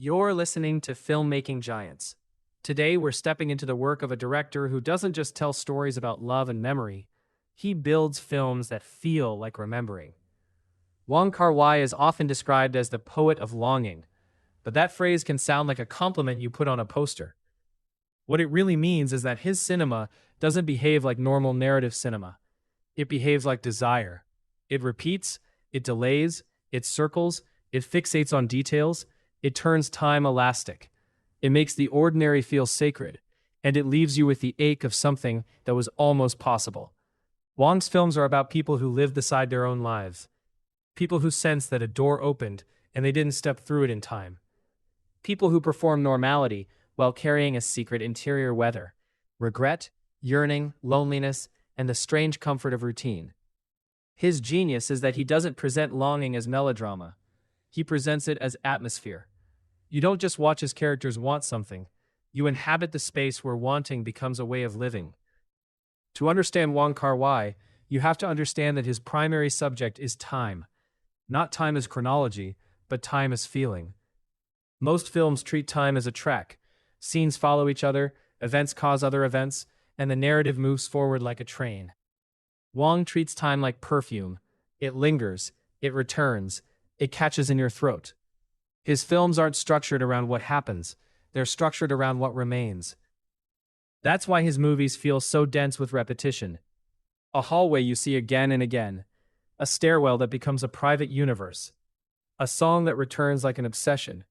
You're listening to Filmmaking Giants. Today, we're stepping into the work of a director who doesn't just tell stories about love and memory, he builds films that feel like remembering. Wong Kar-wai is often described as the poet of longing, but that phrase can sound like a compliment you put on a poster. What it really means is that his cinema doesn't behave like normal narrative cinema. It behaves like desire. It repeats, it delays, it circles, it fixates on details, it turns time elastic. It makes the ordinary feel sacred, and it leaves you with the ache of something that was almost possible. Wong's films are about people who live beside their own lives. People who sense that a door opened and they didn't step through it in time. People who perform normality while carrying a secret interior weather, regret, yearning, loneliness, and the strange comfort of routine. His genius is that he doesn't present longing as melodrama. He presents it as atmosphere. You don't just watch his characters want something. You inhabit the space where wanting becomes a way of living. To understand Wong Kar-wai, you have to understand that his primary subject is time. Not time as chronology, but time as feeling. Most films treat time as a track. Scenes follow each other, events cause other events, and the narrative moves forward like a train. Wong treats time like perfume. It lingers, it returns, it catches in your throat. His films aren't structured around what happens, they're structured around what remains. That's why his movies feel so dense with repetition. A hallway you see again and again, a stairwell that becomes a private universe, a song that returns like an obsession,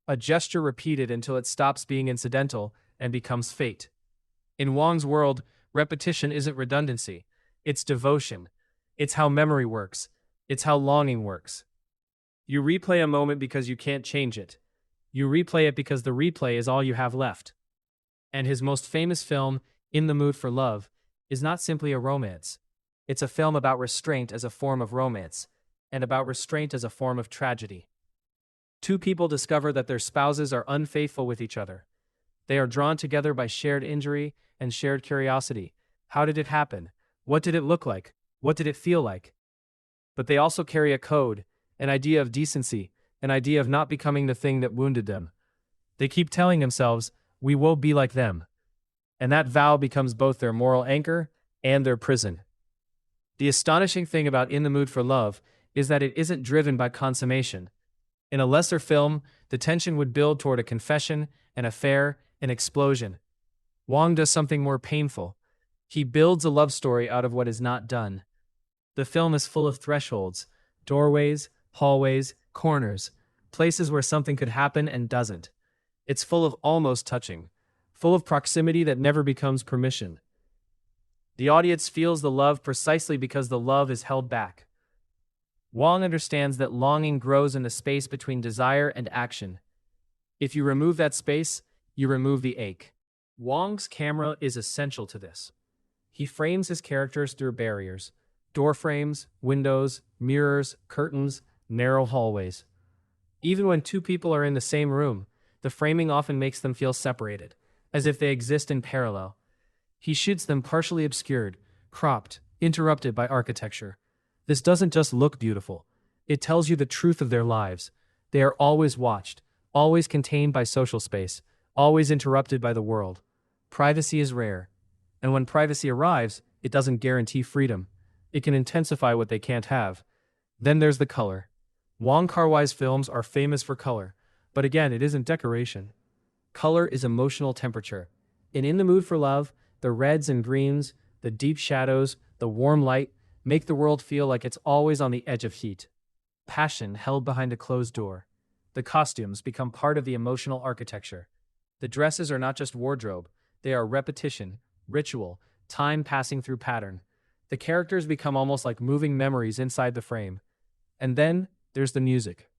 a gesture repeated until it stops being incidental and becomes fate. In Wong's world, repetition isn't redundancy, it's devotion. It's how memory works. It's how longing works. You replay a moment because you can't change it. You replay it because the replay is all you have left. And his most famous film, In the Mood for Love, is not simply a romance. It's a film about restraint as a form of romance, and about restraint as a form of tragedy. Two people discover that their spouses are unfaithful with each other. They are drawn together by shared injury and shared curiosity. How did it happen? What did it look like? What did it feel like? But they also carry a code, an idea of decency, an idea of not becoming the thing that wounded them. They keep telling themselves, we won't be like them. And that vow becomes both their moral anchor and their prison. The astonishing thing about In the Mood for Love is that it isn't driven by consummation. In a lesser film, the tension would build toward a confession, an affair, an explosion. Wong does something more painful. He builds a love story out of what is not done. The film is full of thresholds, doorways, hallways, corners, places where something could happen and doesn't. It's full of almost touching, full of proximity that never becomes permission. The audience feels the love precisely because the love is held back. Wong understands that longing grows in the space between desire and action. If you remove that space, you remove the ache. Wong's camera is essential to this. He frames his characters through barriers, door frames, windows, mirrors, curtains, narrow hallways. Even when two people are in the same room, the framing often makes them feel separated, as if they exist in parallel. He shoots them partially obscured, cropped, interrupted by architecture. This doesn't just look beautiful. It tells you the truth of their lives. They are always watched, always contained by social space, always interrupted by the world. Privacy is rare. And when privacy arrives, it doesn't guarantee freedom. It can intensify what they can't have. Then there's the color. Wong Kar-wai's films are famous for color, but again, it isn't decoration. Color is emotional temperature. In the Mood for Love, the reds and greens, the deep shadows, the warm light, make the world feel like it's always on the edge of heat. Passion held behind a closed door. The costumes become part of the emotional architecture. The dresses are not just wardrobe, they are repetition, ritual, time passing through pattern. The characters become almost like moving memories inside the frame. And then, there's the music.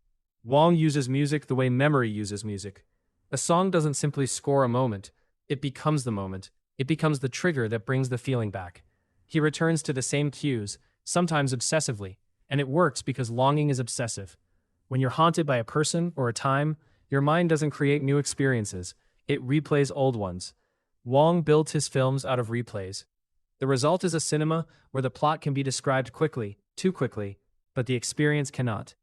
Wong uses music the way memory uses music. A song doesn't simply score a moment, it becomes the moment. It becomes the trigger that brings the feeling back. He returns to the same cues, sometimes obsessively, and it works because longing is obsessive. When you're haunted by a person or a time, your mind doesn't create new experiences, it replays old ones. Wong builds his films out of replays. The result is a cinema where the plot can be described quickly, too quickly, but the experience cannot.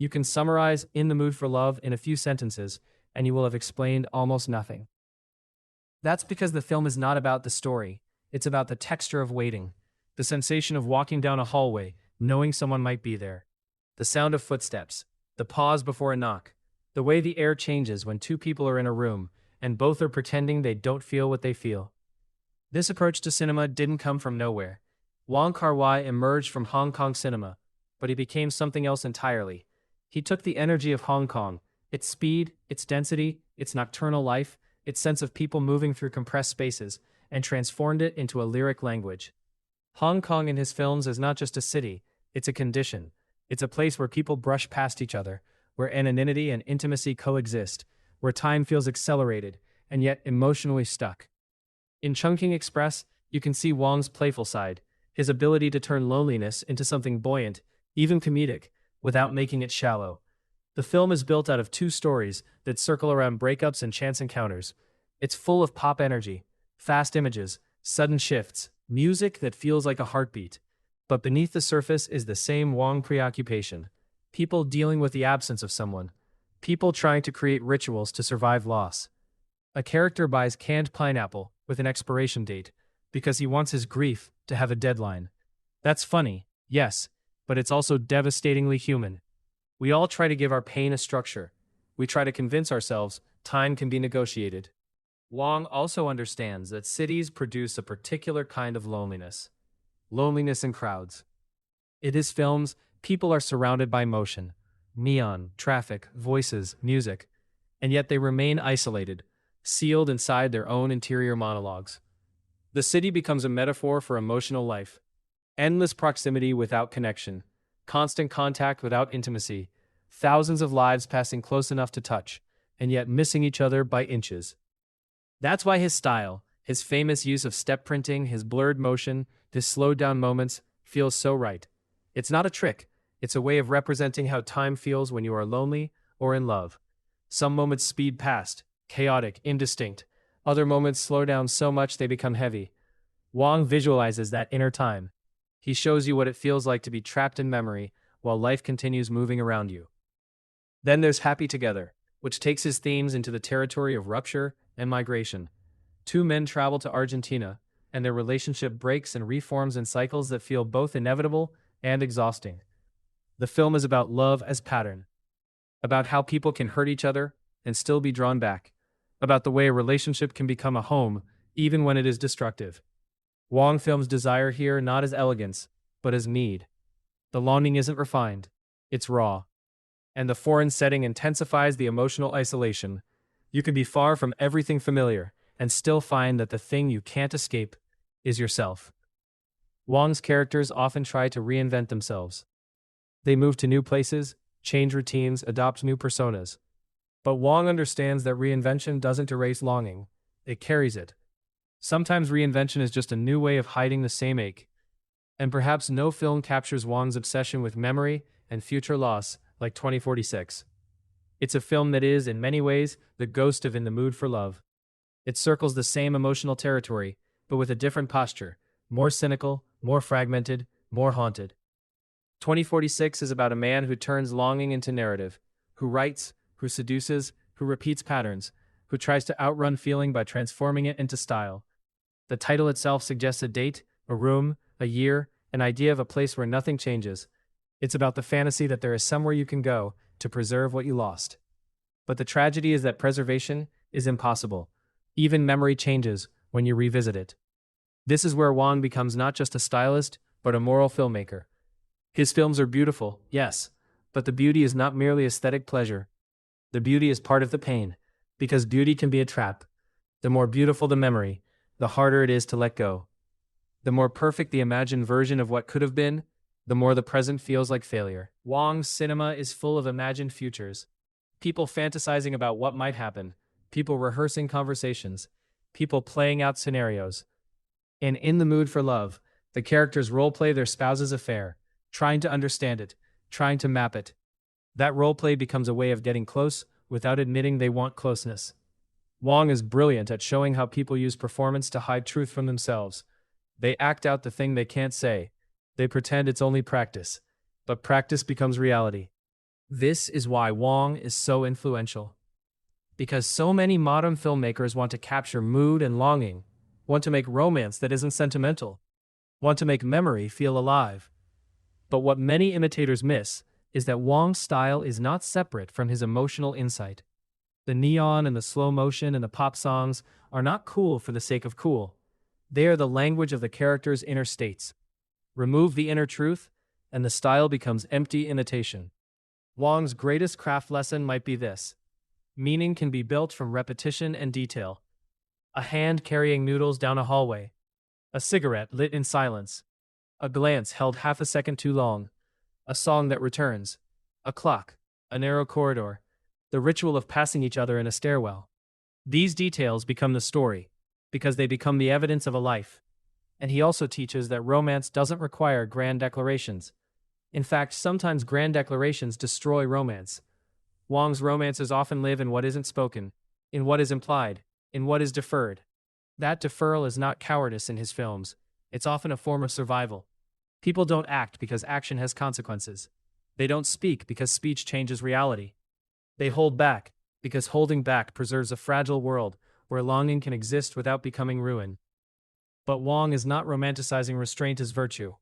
You can summarize In the Mood for Love in a few sentences, and you will have explained almost nothing. That's because the film is not about the story, it's about the texture of waiting, the sensation of walking down a hallway, knowing someone might be there, the sound of footsteps, the pause before a knock, the way the air changes when two people are in a room and both are pretending they don't feel what they feel. This approach to cinema didn't come from nowhere. Wong Kar-wai emerged from Hong Kong cinema, but he became something else entirely. He took the energy of Hong Kong, its speed, its density, its nocturnal life, its sense of people moving through compressed spaces, and transformed it into a lyric language. Hong Kong in his films is not just a city, it's a condition. It's a place where people brush past each other, where anonymity and intimacy coexist, where time feels accelerated and yet emotionally stuck. In Chungking Express, you can see Wong's playful side, his ability to turn loneliness into something buoyant, even comedic, without making it shallow. The film is built out of two stories that circle around breakups and chance encounters. It's full of pop energy, fast images, sudden shifts, music that feels like a heartbeat. But beneath the surface is the same Wong preoccupation. People dealing with the absence of someone. People trying to create rituals to survive loss. A character buys canned pineapple with an expiration date because he wants his grief to have a deadline. That's funny, yes, but it's also devastatingly human. We all try to give our pain a structure. We try to convince ourselves time can be negotiated. Wong also understands that cities produce a particular kind of loneliness. Loneliness in crowds. In his films, people are surrounded by motion, neon, traffic, voices, music, and yet they remain isolated, sealed inside their own interior monologues. The city becomes a metaphor for emotional life. Endless proximity without connection, constant contact without intimacy, thousands of lives passing close enough to touch, and yet missing each other by inches. That's why his style, his famous use of step printing, his blurred motion, his slowed down moments, feels so right. It's not a trick, it's a way of representing how time feels when you are lonely or in love. Some moments speed past, chaotic, indistinct. Other moments slow down so much they become heavy. Wong visualizes that inner time. He shows you what it feels like to be trapped in memory while life continues moving around you. Then there's Happy Together, which takes his themes into the territory of rupture and migration. Two men travel to Argentina, and their relationship breaks and reforms in cycles that feel both inevitable and exhausting. The film is about love as pattern, about how people can hurt each other and still be drawn back, about the way a relationship can become a home even when it is destructive. Wong films desire here not as elegance, but as need. The longing isn't refined, it's raw. And the foreign setting intensifies the emotional isolation. You can be far from everything familiar and still find that the thing you can't escape is yourself. Wong's characters often try to reinvent themselves. They move to new places, change routines, adopt new personas. But Wong understands that reinvention doesn't erase longing, it carries it. Sometimes reinvention is just a new way of hiding the same ache. And perhaps no film captures Wong's obsession with memory and future loss like 2046. It's a film that is, in many ways, the ghost of In the Mood for Love. It circles the same emotional territory, but with a different posture, more cynical, more fragmented, more haunted. 2046 is about a man who turns longing into narrative, who writes, who seduces, who repeats patterns, who tries to outrun feeling by transforming it into style. The title itself suggests a date, a room, a year, an idea of a place where nothing changes. It's about the fantasy that there is somewhere you can go to preserve what you lost. But the tragedy is that preservation is impossible. Even memory changes when you revisit it. This is where Wong becomes not just a stylist, but a moral filmmaker. His films are beautiful, yes, but the beauty is not merely aesthetic pleasure. The beauty is part of the pain, because beauty can be a trap. The more beautiful the memory, the harder it is to let go. The more perfect the imagined version of what could have been, the more the present feels like failure. Wong's cinema is full of imagined futures. People fantasizing about what might happen, people rehearsing conversations, people playing out scenarios. In the Mood for Love, the characters role-play their spouse's affair, trying to understand it, trying to map it. That role-play becomes a way of getting close without admitting they want closeness. Wong is brilliant at showing how people use performance to hide truth from themselves. They act out the thing they can't say. They pretend it's only practice, but practice becomes reality. This is why Wong is so influential. Because so many modern filmmakers want to capture mood and longing, want to make romance that isn't sentimental, want to make memory feel alive. But what many imitators miss is that Wong's style is not separate from his emotional insight. The neon and the slow motion and the pop songs are not cool for the sake of cool. They are the language of the character's inner states. Remove the inner truth, and the style becomes empty imitation. Wong's greatest craft lesson might be this: meaning can be built from repetition and detail. A hand carrying noodles down a hallway, a cigarette lit in silence, a glance held half a second too long, a song that returns, a clock, a narrow corridor, the ritual of passing each other in a stairwell. These details become the story, because they become the evidence of a life. And he also teaches that romance doesn't require grand declarations. In fact, sometimes grand declarations destroy romance. Wong's romances often live in what isn't spoken, in what is implied, in what is deferred. That deferral is not cowardice in his films. It's often a form of survival. People don't act because action has consequences. They don't speak because speech changes reality. They hold back because holding back preserves a fragile world where longing can exist without becoming ruin. But Wong is not romanticizing restraint as virtue.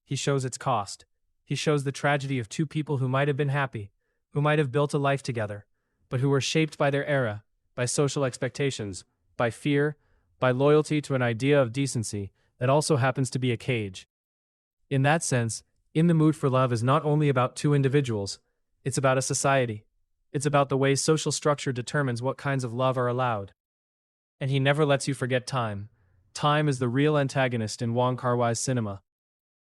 He shows its cost. He shows the tragedy of two people who might have been happy, who might have built a life together, but who were shaped by their era, by social expectations, by fear, by loyalty to an idea of decency that also happens to be a cage. In that sense, In the Mood for Love is not only about two individuals, it's about a society. It's about the way social structure determines what kinds of love are allowed. And he never lets you forget time. Time is the real antagonist in Wong Kar-wai's cinema.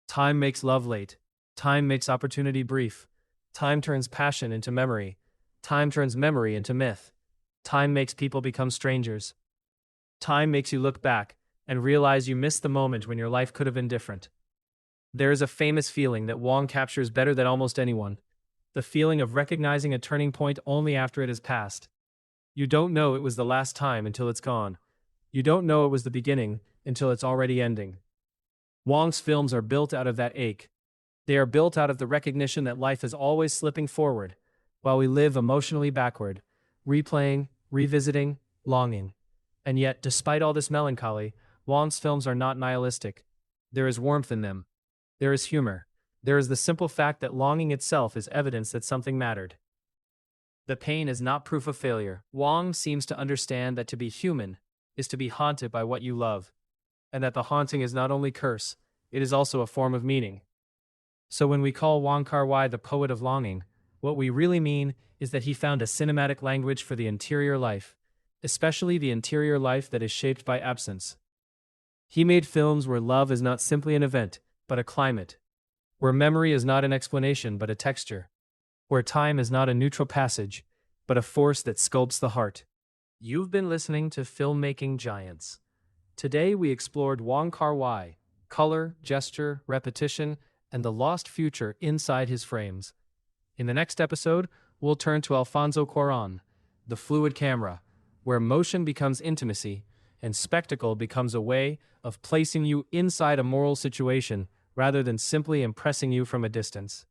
Time makes love late. Time makes opportunity brief. Time turns passion into memory. Time turns memory into myth. Time makes people become strangers. Time makes you look back and realize you missed the moment when your life could have been different. There is a famous feeling that Wong captures better than almost anyone: the feeling of recognizing a turning point only after it has passed. You don't know it was the last time until it's gone. You don't know it was the beginning until it's already ending. Wong's films are built out of that ache. They are built out of the recognition that life is always slipping forward, while we live emotionally backward, replaying, revisiting, longing. And yet, despite all this melancholy, Wong's films are not nihilistic. There is warmth in them. There is humor. There is the simple fact that longing itself is evidence that something mattered. The pain is not proof of failure. Wong seems to understand that to be human is to be haunted by what you love, and that the haunting is not only curse, it is also a form of meaning. So when we call Wong Kar-wai the poet of longing, what we really mean is that he found a cinematic language for the interior life, especially the interior life that is shaped by absence. He made films where love is not simply an event, but a climate, where memory is not an explanation but a texture, where time is not a neutral passage, but a force that sculpts the heart. You've been listening to Filmmaking Giants. Today we explored Wong Kar-wai, color, gesture, repetition, and the lost future inside his frames. In the next episode, we'll turn to Alfonso Cuarón, the fluid camera, where motion becomes intimacy and spectacle becomes a way of placing you inside a moral situation rather than simply impressing you from a distance.